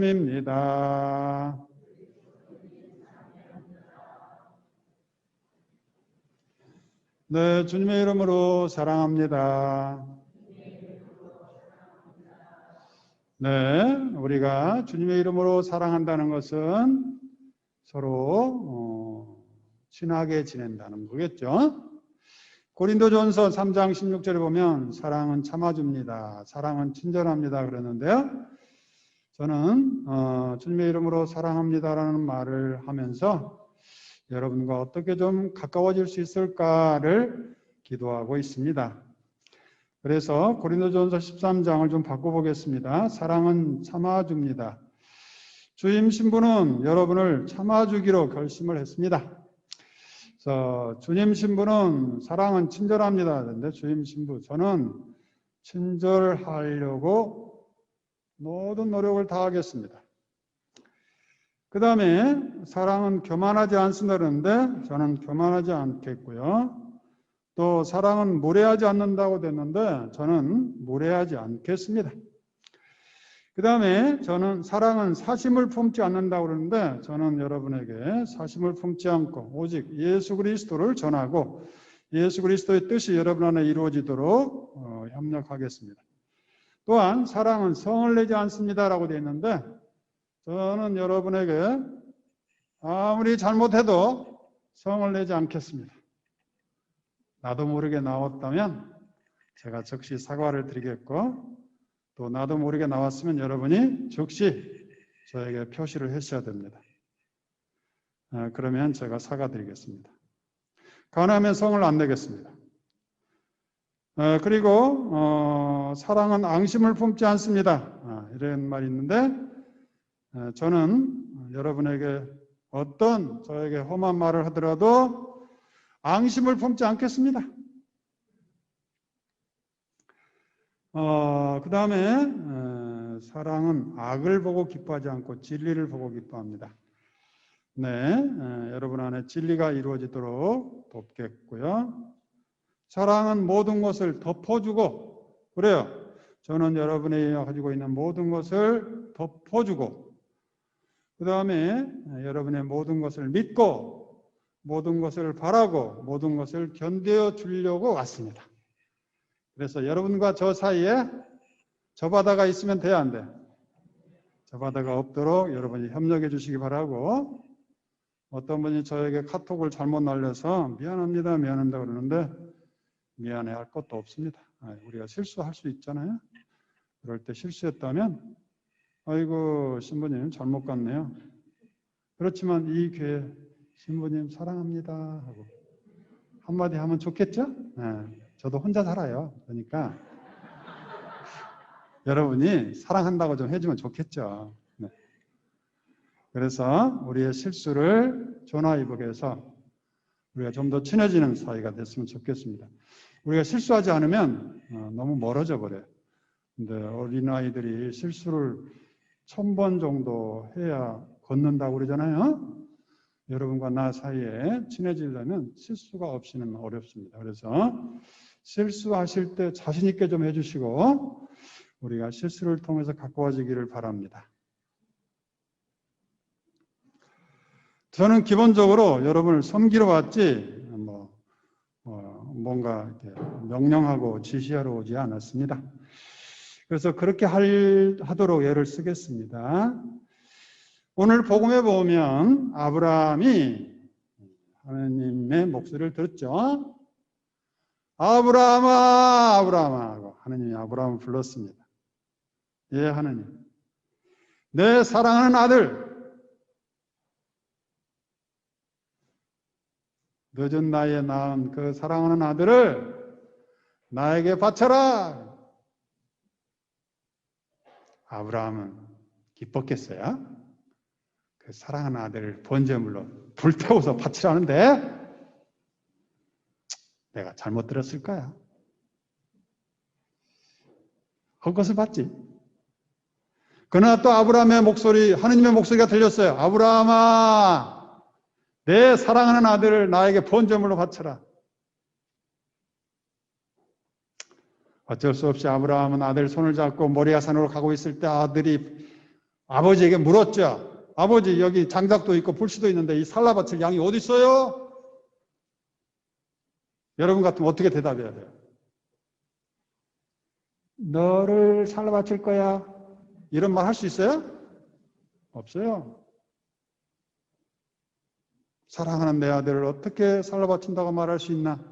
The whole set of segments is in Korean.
입니다. 네, 주님의 이름으로 사랑합니다. 네, 우리가 주님의 이름으로 사랑한다는 것은 서로 친하게 지낸다는 거겠죠. 고린도전서 3장 16절에 보면 사랑은 참아줍니다. 사랑은 친절합니다. 그러는데요. 저는 주님의 이름으로 사랑합니다라는 말을 하면서 여러분과 어떻게 좀 가까워질 수 있을까를 기도하고 있습니다. 그래서 고린도전서 13장을 좀 바꿔보겠습니다. 사랑은 참아줍니다. 주임 신부는 여러분을 참아주기로 결심을 했습니다. 그래서 주임 신부는 사랑은 친절합니다. 그런데 주임 신부, 저는 친절하려고 모든 노력을 다하겠습니다. 그 다음에 사랑은 교만하지 않습니다. 그러는데 저는 교만하지 않겠고요. 또 사랑은 무례하지 않는다고 됐는데 저는 무례하지 않겠습니다. 그 다음에 저는 사랑은 사심을 품지 않는다고 그러는데 저는 여러분에게 사심을 품지 않고 오직 예수 그리스도를 전하고 예수 그리스도의 뜻이 여러분 안에 이루어지도록 협력하겠습니다. 또한 사랑은 성을 내지 않습니다라고 되어 있는데 저는 여러분에게 아무리 잘못해도 성을 내지 않겠습니다. 나도 모르게 나왔다면 제가 즉시 사과를 드리겠고 또 나도 모르게 나왔으면 여러분이 즉시 저에게 표시를 하셔야 됩니다. 그러면 제가 사과드리겠습니다. 가능하면 성을 안 내겠습니다. 그리고 사랑은 앙심을 품지 않습니다. 이런 말이 있는데 저는 여러분에게 어떤 저에게 험한 말을 하더라도 앙심을 품지 않겠습니다. 그 다음에 사랑은 악을 보고 기뻐하지 않고 진리를 보고 기뻐합니다. 네, 여러분 안에 진리가 이루어지도록 돕겠고요. 사랑은 모든 것을 덮어주고 그래요. 저는 여러분이 가지고 있는 모든 것을 덮어주고 그 다음에 여러분의 모든 것을 믿고 모든 것을 바라고 모든 것을 견뎌 주려고 왔습니다. 그래서 여러분과 저 사이에 저 바다가 있으면 돼야 안 돼. 저 바다가 없도록 여러분이 협력해 주시기 바라고 어떤 분이 저에게 카톡을 잘못 날려서 미안합니다 그러는데 미안해할 것도 없습니다. 우리가 실수할 수 있잖아요. 그럴 때 실수했다면 아이고 신부님 잘못 갔네요. 그렇지만 이 교회 신부님 사랑합니다 하고 한마디 하면 좋겠죠? 저도 혼자 살아요. 그러니까 여러분이 사랑한다고 좀 해주면 좋겠죠. 네. 그래서 우리의 실수를 전화위복해서 우리가 좀 더 친해지는 사이가 됐으면 좋겠습니다. 우리가 실수하지 않으면 너무 멀어져 버려요. 근데 어린아이들이 실수를 1000번 정도 해야 걷는다고 그러잖아요. 여러분과 나 사이에 친해지려면 실수가 없이는 어렵습니다. 그래서 실수하실 때 자신 있게 좀 해주시고 우리가 실수를 통해서 가까워지기를 바랍니다. 저는 기본적으로 여러분을 섬기러 왔지 뭔가 이렇게 명령하고 지시하러 오지 않았습니다. 그래서 그렇게 하도록 예를 쓰겠습니다. 오늘 복음에 보면 아브라함이 하나님의 목소리를 들었죠. 아브라함아, 아브라함아 하고 하나님이 아브라함을 불렀습니다. 예, 하나님. 내 사랑하는 아들, 늦은 나이에 낳은 그 사랑하는 아들을 나에게 바쳐라. 아브라함은 기뻤겠어요? 그 사랑하는 아들을 번제물로 불태워서 바치라는데 내가 잘못 들었을까요? 헛것을 봤지. 그러나 또 아브라함의 목소리, 하느님의 목소리가 들렸어요. 아브라함아, 내 사랑하는 아들을 나에게 번제물로 바쳐라. 어쩔 수 없이 아브라함은 아들 손을 잡고 모리아산으로 가고 있을 때 아들이 아버지에게 물었죠. 아버지, 여기 장작도 있고 불씨도 있는데 이 살라바칠 양이 어디 있어요? 여러분 같으면 어떻게 대답해야 돼요? 너를 살라바칠 거야. 이런 말 할 수 있어요? 없어요. 사랑하는 내 아들을 어떻게 살라바친다고 말할 수 있나?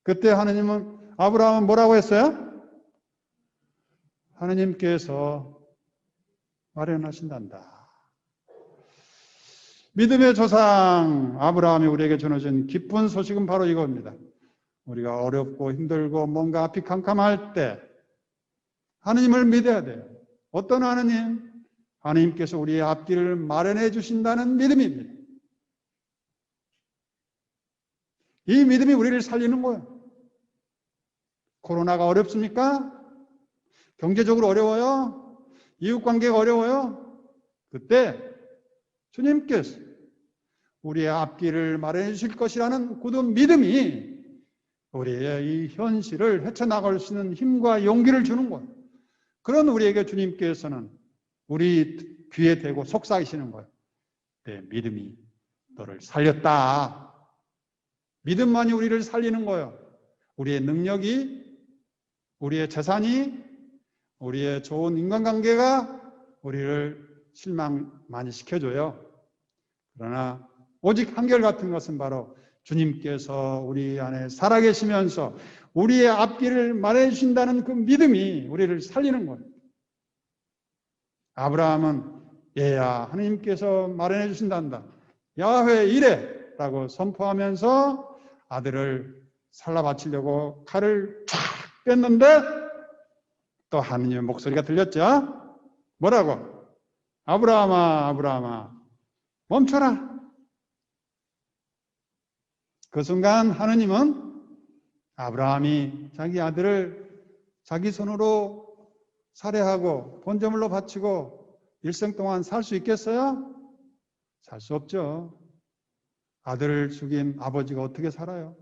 그때 하느님은, 아브라함은 뭐라고 했어요? 하느님께서 마련하신단다. 믿음의 조상 아브라함이 우리에게 전해준 기쁜 소식은 바로 이겁니다. 우리가 어렵고 힘들고 뭔가 앞이 캄캄할 때 하느님을 믿어야 돼요. 어떤 하느님? 하느님께서 우리의 앞길을 마련해 주신다는 믿음입니다. 이 믿음이 우리를 살리는 거예요. 코로나가 어렵습니까? 경제적으로 어려워요? 이웃관계가 어려워요? 그때 주님께서 우리의 앞길을 마련해 주실 것이라는 굳은 믿음이 우리의 이 현실을 헤쳐나갈 수 있는 힘과 용기를 주는 거예요. 그런 우리에게 주님께서는 우리 귀에 대고 속삭이시는 거예요. 내 믿음이 너를 살렸다. 믿음만이 우리를 살리는 거예요. 우리의 능력이, 우리의 재산이, 우리의 좋은 인간관계가 우리를 실망 많이 시켜줘요. 그러나 오직 한결같은 것은 바로 주님께서 우리 안에 살아계시면서 우리의 앞길을 마련해 주신다는 그 믿음이 우리를 살리는 거예요. 아브라함은 얘야 하나님께서 마련해 주신단다. 야훼 이래 라고 선포하면서 아들을 살라 바치려고 칼을 쫙 뺐는데 또 하느님의 목소리가 들렸죠. 뭐라고? 아브라함아, 아브라함아, 멈춰라. 그 순간 하느님은 아브라함이 자기 아들을 자기 손으로 살해하고 번제물로 바치고 일생 동안 살 수 있겠어요? 살 수 없죠. 아들을 죽인 아버지가 어떻게 살아요?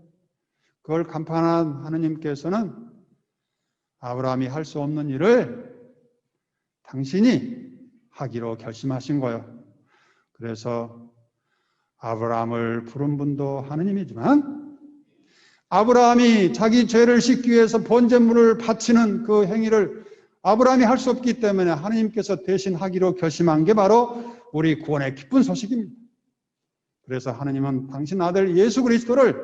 그걸 간판한 하느님께서는 아브라함이 할 수 없는 일을 당신이 하기로 결심하신 거예요. 그래서 아브라함을 부른 분도 하느님이지만 아브라함이 자기 죄를 씻기 위해서 번제물을 바치는 그 행위를 아브라함이 할 수 없기 때문에 하느님께서 대신 하기로 결심한 게 바로 우리 구원의 기쁜 소식입니다. 그래서 하느님은 당신 아들 예수 그리스도를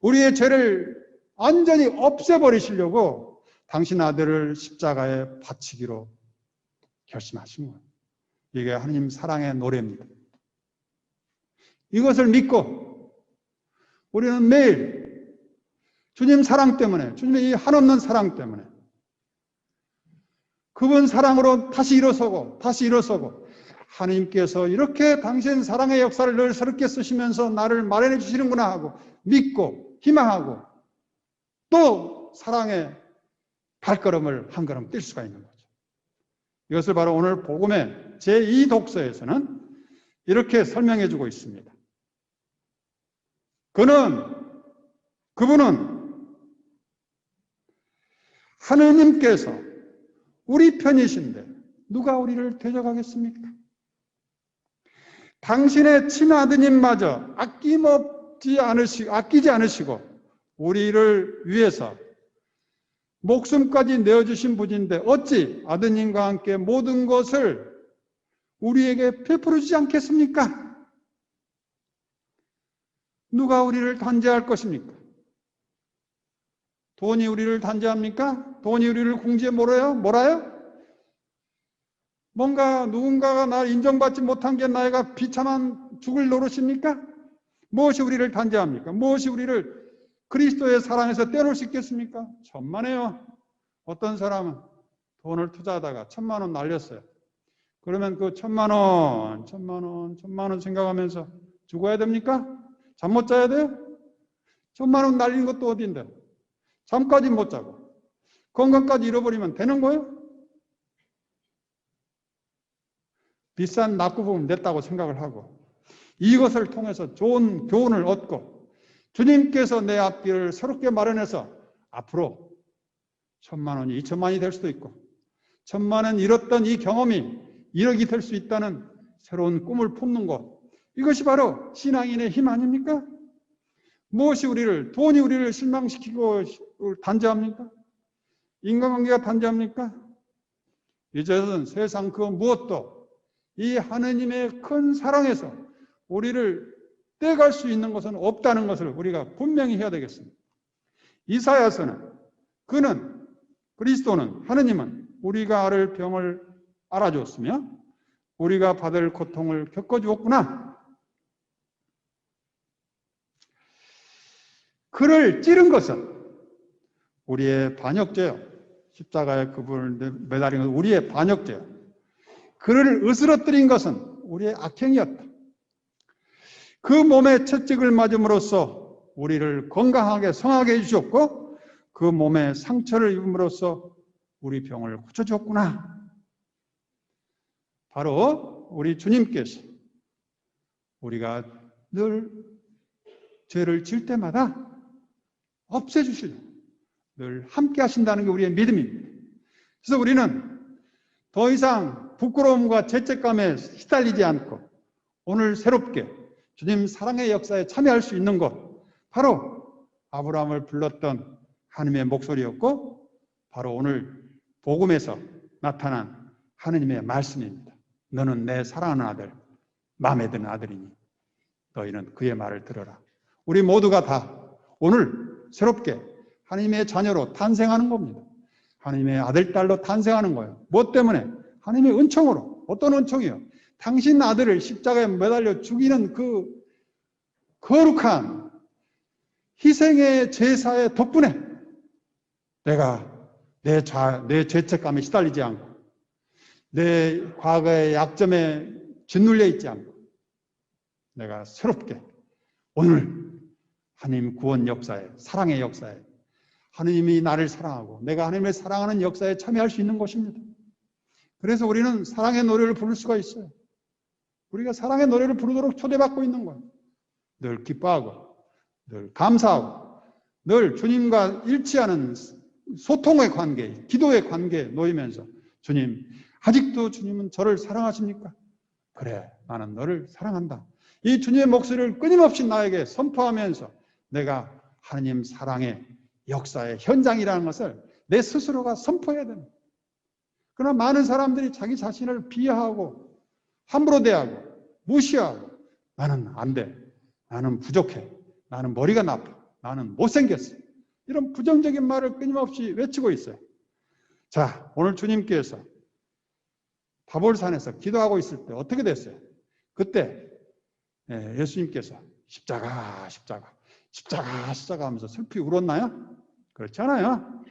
우리의 죄를 완전히 없애버리시려고 당신 아들을 십자가에 바치기로 결심하신 거예요. 이게 하느님 사랑의 노래입니다. 이것을 믿고 우리는 매일 주님 사랑 때문에, 주님의 이 한없는 사랑 때문에 그분 사랑으로 다시 일어서고 하나님께서 이렇게 당신 사랑의 역사를 늘 새롭게 쓰시면서 나를 마련해 주시는구나 하고 믿고 희망하고 또 사랑의 발걸음을 한 걸음 뛸 수가 있는 거죠. 이것을 바로 오늘 복음의 제2 독서에서는 이렇게 설명해 주고 있습니다. 그분은 하느님께서 우리 편이신데 누가 우리를 대적하겠습니까? 당신의 친아드님마저 아끼지 않으시고 우리를 위해서 목숨까지 내어주신 분인데 어찌 아드님과 함께 모든 것을 우리에게 베풀어 주지 않겠습니까? 누가 우리를 단죄할 것입니까? 돈이 우리를 단죄합니까? 돈이 우리를 궁지에 몰아요? 뭔가 누군가가 날 인정받지 못한 게 나이가 비참한 죽을 노릇입니까? 무엇이 우리를 단죄합니까? 무엇이 우리를 그리스도의 사랑에서 떼어놓을 수 있겠습니까? 천만에요. 어떤 사람은 돈을 투자하다가 1,000만 원 날렸어요. 그러면 그 1,000만 원 생각하면서 죽어야 됩니까? 잠 못 자야 돼요? 1,000만 원 날린 것도 어딘데? 잠까지 못 자고 건강까지 잃어버리면 되는 거예요? 비싼 낙구품을 냈다고 생각을 하고 이것을 통해서 좋은 교훈을 얻고 주님께서 내 앞길을 새롭게 마련해서 앞으로 1,000만 원이 2,000만이 될 수도 있고 1,000만 원 잃었던 이 경험이 이력이 될 수 있다는 새로운 꿈을 품는 것, 이것이 바로 신앙인의 힘 아닙니까? 무엇이 돈이 우리를 실망시키고 단죄합니까? 인간관계가 단죄합니까? 이제는 세상 그 무엇도 이 하느님의 큰 사랑에서 우리를 떼갈 수 있는 것은 없다는 것을 우리가 분명히 해야 되겠습니다. 이사야서는 그리스도는 하느님은 우리가 앓을 병을 알아주었으며 우리가 받을 고통을 겪어주었구나. 그를 찌른 것은 우리의 반역죄요. 십자가에 그분을 매달린 것은 우리의 반역죄요. 그를 으스러뜨린 것은 우리의 악행이었다. 그 몸의 채찍을 맞음으로써 우리를 건강하게 성하게 해주셨고 그 몸에 상처를 입음으로써 우리 병을 고쳐주었구나. 바로 우리 주님께서 우리가 늘 죄를 질 때마다 없애주시려고 늘 함께 하신다는 게 우리의 믿음입니다. 그래서 우리는 더 이상 부끄러움과 죄책감에 휘달리지 않고 오늘 새롭게 주님 사랑의 역사에 참여할 수 있는 것, 바로 아브라함을 불렀던 하나님의 목소리였고 바로 오늘 복음에서 나타난 하느님의 말씀입니다. 너는 내 사랑하는 아들, 마음에 드는 아들이니 너희는 그의 말을 들어라. 우리 모두가 다 오늘 새롭게 하나님의 자녀로 탄생하는 겁니다. 하나님의 아들, 딸로 탄생하는 거예요. 무엇 때문에? 하나님의 은총으로. 어떤 은총이요? 당신 아들을 십자가에 매달려 죽이는 그 거룩한 희생의 제사의 덕분에 내가 내 죄책감에 시달리지 않고 내 과거의 약점에 짓눌려 있지 않고 내가 새롭게 오늘 하나님 구원 역사에, 사랑의 역사에 하나님이 나를 사랑하고 내가 하나님을 사랑하는 역사에 참여할 수 있는 것입니다. 그래서 우리는 사랑의 노래를 부를 수가 있어요. 우리가 사랑의 노래를 부르도록 초대받고 있는 거예요. 늘 기뻐하고 늘 감사하고 늘 주님과 일치하는 소통의 관계, 기도의 관계에 놓이면서 주님, 아직도 주님은 저를 사랑하십니까? 그래, 나는 너를 사랑한다. 이 주님의 목소리를 끊임없이 나에게 선포하면서 내가 하나님 사랑의 역사의 현장이라는 것을 내 스스로가 선포해야 됩니다. 그러나 많은 사람들이 자기 자신을 비하하고 함부로 대하고 무시하고 나는 안 돼, 나는 부족해, 나는 머리가 나빠, 나는 못생겼어, 이런 부정적인 말을 끊임없이 외치고 있어요. 자, 오늘 주님께서 타볼산에서 기도하고 있을 때 어떻게 됐어요? 그때 예수님께서 십자가 하면서 슬피 울었나요? 그렇지 않아요.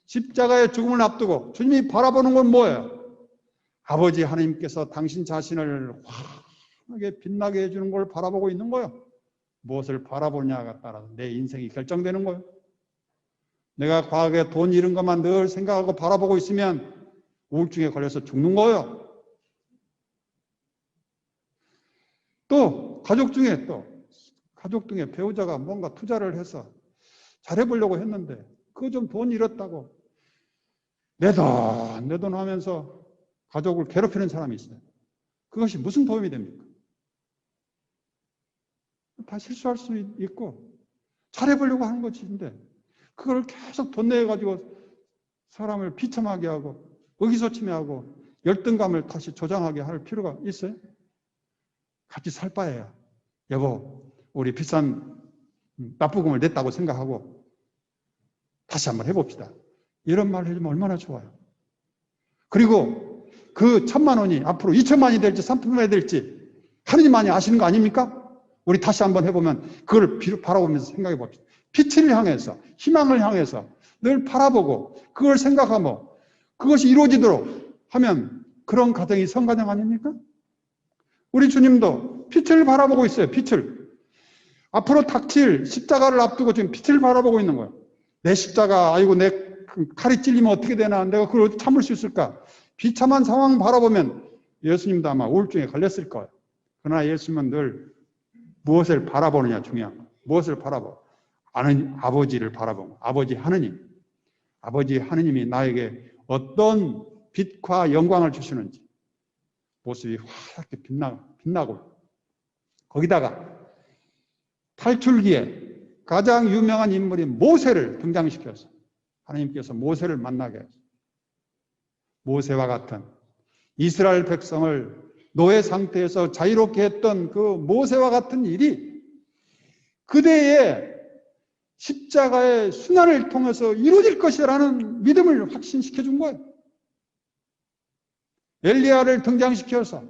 십자가의 죽음을 앞두고 주님이 바라보는 건 뭐예요? 아버지 하나님께서 당신 자신을 환하게 빛나게 해주는 걸 바라보고 있는 거예요. 무엇을 바라보냐가 따라서 내 인생이 결정되는 거예요. 내가 과거에 돈 잃은 것만 늘 생각하고 바라보고 있으면 우울증에 걸려서 죽는 거예요. 또 가족 중에 배우자가 뭔가 투자를 해서 잘해보려고 했는데 그거 좀 돈 잃었다고 내 돈 하면서 가족을 괴롭히는 사람이 있어요. 그것이 무슨 도움이 됩니까? 다 실수할 수 있고 잘해보려고 하는 것인데 그걸 계속 돈 내가지고 사람을 비참하게 하고 의기소침해하고 열등감을 다시 조장하게 할 필요가 있어요? 같이 살 바에야 여보, 우리 비싼 납부금을 냈다고 생각하고 다시 한번 해봅시다. 이런 말 해주면 얼마나 좋아요. 그리고 그 1,000만 원이 앞으로 2,000만이 될지 3,000만이 될지 하느님만이 아시는 거 아닙니까? 우리 다시 한번 해보면 그걸 바라보면서 생각해 봅시다. 빛을 향해서, 희망을 향해서 늘 바라보고 그걸 생각하며 그것이 이루어지도록 하면 그런 가정이 성가정 아닙니까? 우리 주님도 빛을 바라보고 있어요. 빛을. 앞으로 닥칠 십자가를 앞두고 지금 빛을 바라보고 있는 거예요. 내 십자가, 아이고 내 칼이 찔리면 어떻게 되나, 내가 그걸 어떻게 참을 수 있을까? 비참한 상황 바라보면 예수님도 아마 우울증에 걸렸을 거예요. 그러나 예수님은 늘 무엇을 바라보느냐 중요한 거예요. 무엇을 바라보? 아버지를 바라보고, 아버지 하느님이 나에게 어떤 빛과 영광을 주시는지, 모습이 화사하게 빛나고 거기다가 탈출기에 가장 유명한 인물인 모세를 등장시켜서 하나님께서 모세를 만나게 하셨어요. 모세와 같은 이스라엘 백성을 노예 상태에서 자유롭게 했던 그 모세와 같은 일이 그대의 십자가의 순환을 통해서 이루어질 것이라는 믿음을 확신시켜 준 거예요. 엘리야를 등장시켜서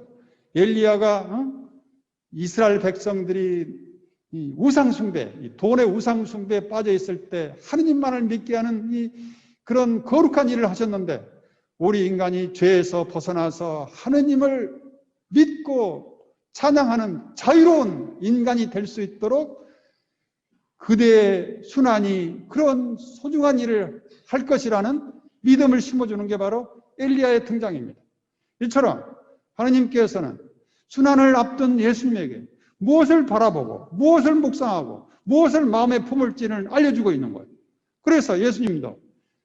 엘리야가 이스라엘 백성들이 이 우상숭배, 돈의 우상숭배에 빠져 있을 때 하느님만을 믿게 하는 그런 거룩한 일을 하셨는데 우리 인간이 죄에서 벗어나서 하느님을 믿고 찬양하는 자유로운 인간이 될 수 있도록 그대의 순환이 그런 소중한 일을 할 것이라는 믿음을 심어주는 게 바로 엘리야의 등장입니다. 이처럼 하느님께서는 순환을 앞둔 예수님에게 무엇을 바라보고 무엇을 묵상하고 무엇을 마음에 품을지를 알려주고 있는 거예요. 그래서 예수님도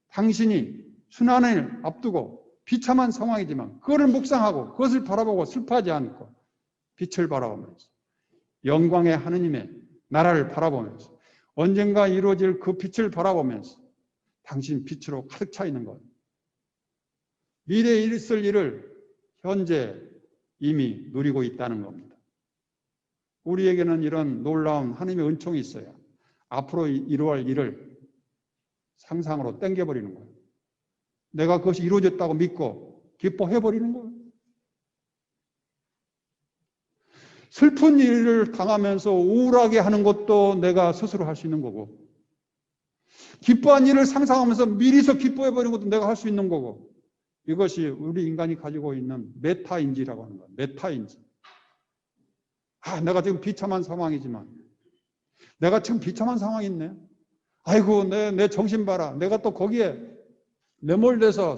당신이 순환을 앞두고 비참한 상황이지만 그것을 묵상하고 그것을 바라보고 슬퍼하지 않고 빛을 바라보면서 영광의 하느님의 나라를 바라보면서 언젠가 이루어질 그 빛을 바라보면서 당신 빛으로 가득 차 있는 거예요. 미래에 있을 일을 현재 이미 누리고 있다는 겁니다. 우리에게는 이런 놀라운 하나님의 은총이 있어요. 앞으로 이루어질 일을 상상으로 땡겨버리는 거예요. 내가 그것이 이루어졌다고 믿고 기뻐해버리는 거예요. 슬픈 일을 당하면서 우울하게 하는 것도 내가 스스로 할 수 있는 거고 기뻐한 일을 상상하면서 미리서 기뻐해버리는 것도 내가 할 수 있는 거고 이것이 우리 인간이 가지고 있는 메타인지라고 하는 거예요. 메타인지. 내가 지금 비참한 상황이지만 내가 지금 비참한 상황이 있네. 아이고 내 정신 봐라. 내가 또 거기에 매몰돼서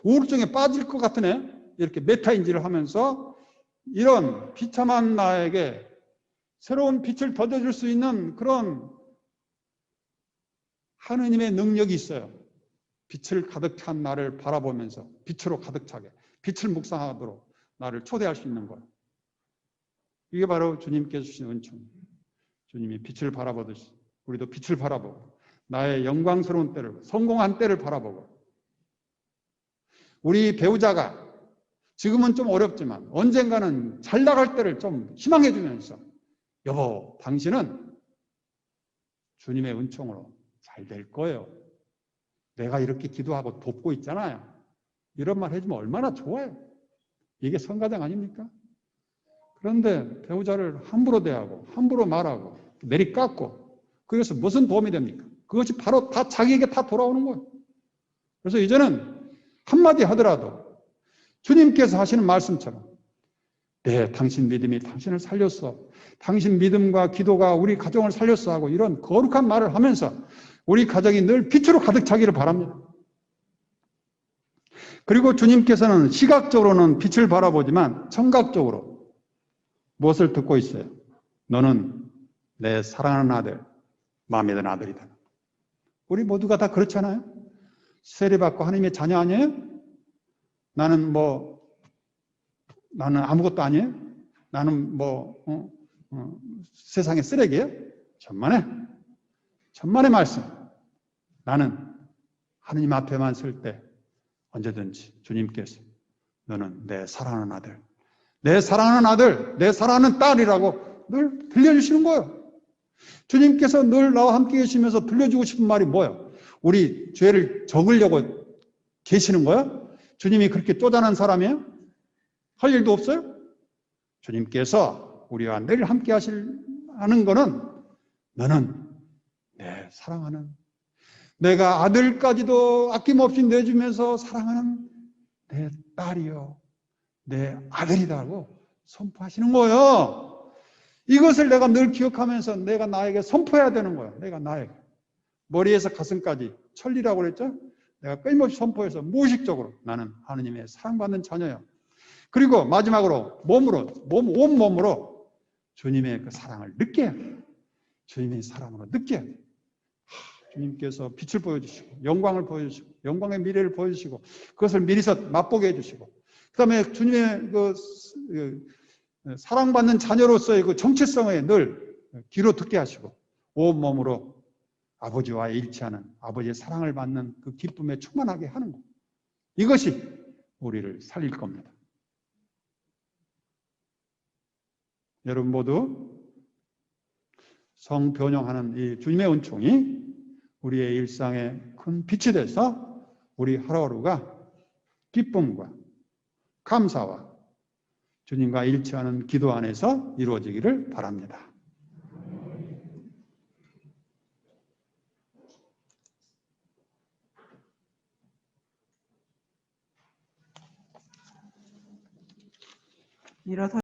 우울증에 빠질 것 같으네. 이렇게 메타인지를 하면서 이런 비참한 나에게 새로운 빛을 던져줄 수 있는 그런 하느님의 능력이 있어요. 빛을 가득 찬 나를 바라보면서 빛으로 가득 차게 빛을 묵상하도록 나를 초대할 수 있는 거예요. 이게 바로 주님께서 주신 은총입니다. 주님이 빛을 바라보듯이 우리도 빛을 바라보고 나의 영광스러운 때를 성공한 때를 바라보고 우리 배우자가 지금은 좀 어렵지만 언젠가는 잘 나갈 때를 좀 희망해 주면서 여보 당신은 주님의 은총으로 잘 될 거예요. 내가 이렇게 기도하고 돕고 있잖아요. 이런 말 해주면 얼마나 좋아요. 이게 성가장 아닙니까? 그런데 배우자를 함부로 대하고 함부로 말하고 내리깎고 그래서 무슨 도움이 됩니까? 그것이 바로 다 자기에게 다 돌아오는 거예요. 그래서 이제는 한마디 하더라도 주님께서 하시는 말씀처럼 네, 당신 믿음이 당신을 살렸어. 당신 믿음과 기도가 우리 가정을 살렸어 하고 이런 거룩한 말을 하면서 우리 가정이 늘 빛으로 가득 차기를 바랍니다. 그리고 주님께서는 시각적으로는 빛을 바라보지만 청각적으로 무엇을 듣고 있어요? 너는 내 사랑하는 아들, 마음에 드는 아들이다. 우리 모두가 다 그렇잖아요. 세례받고 하나님의 자녀 아니에요? 나는 아무것도 아니에요? 나는 세상의 쓰레기예요? 천만의 말씀. 나는 하느님 앞에만 설 때 언제든지 주님께서 너는 내 사랑하는 아들, 내 사랑하는 아들, 내 사랑하는 딸이라고 늘 들려주시는 거예요. 주님께서 늘 나와 함께 계시면서 들려주고 싶은 말이 뭐예요? 우리 죄를 적으려고 계시는 거예요? 주님이 그렇게 쪼잔한 사람이에요? 할 일도 없어요? 주님께서 우리와 늘 함께 하는 거는 너는 내 사랑하는 내가 아들까지도 아낌없이 내주면서 사랑하는 내 딸이요 내 아들이라고 선포하시는 거예요. 이것을 내가 늘 기억하면서 내가 나에게 선포해야 되는 거예요. 내가 나에게 머리에서 가슴까지 천리라고 그랬죠? 내가 끊임없이 선포해서 무의식적으로 나는 하느님의 사랑받는 자녀예요. 그리고 마지막으로 온 몸으로 주님의 그 사랑을 느껴야 돼요. 주님의 사랑으로 느껴야 돼요. 주님께서 빛을 보여주시고 영광을 보여주시고 영광의 미래를 보여주시고 그것을 미리서 맛보게 해주시고 그다음에 주님의 사랑받는 자녀로서의 그 정체성에 늘 귀로 듣게 하시고 온 몸으로 아버지와 일치하는 아버지의 사랑을 받는 그 기쁨에 충만하게 하는 것. 이것이 우리를 살릴 겁니다. 여러분 모두 성변형하는 이 주님의 은총이 우리의 일상에 큰 빛이 돼서 우리 하루하루가 기쁨과 감사와 주님과 일치하는 기도 안에서 이루어지기를 바랍니다. 일어서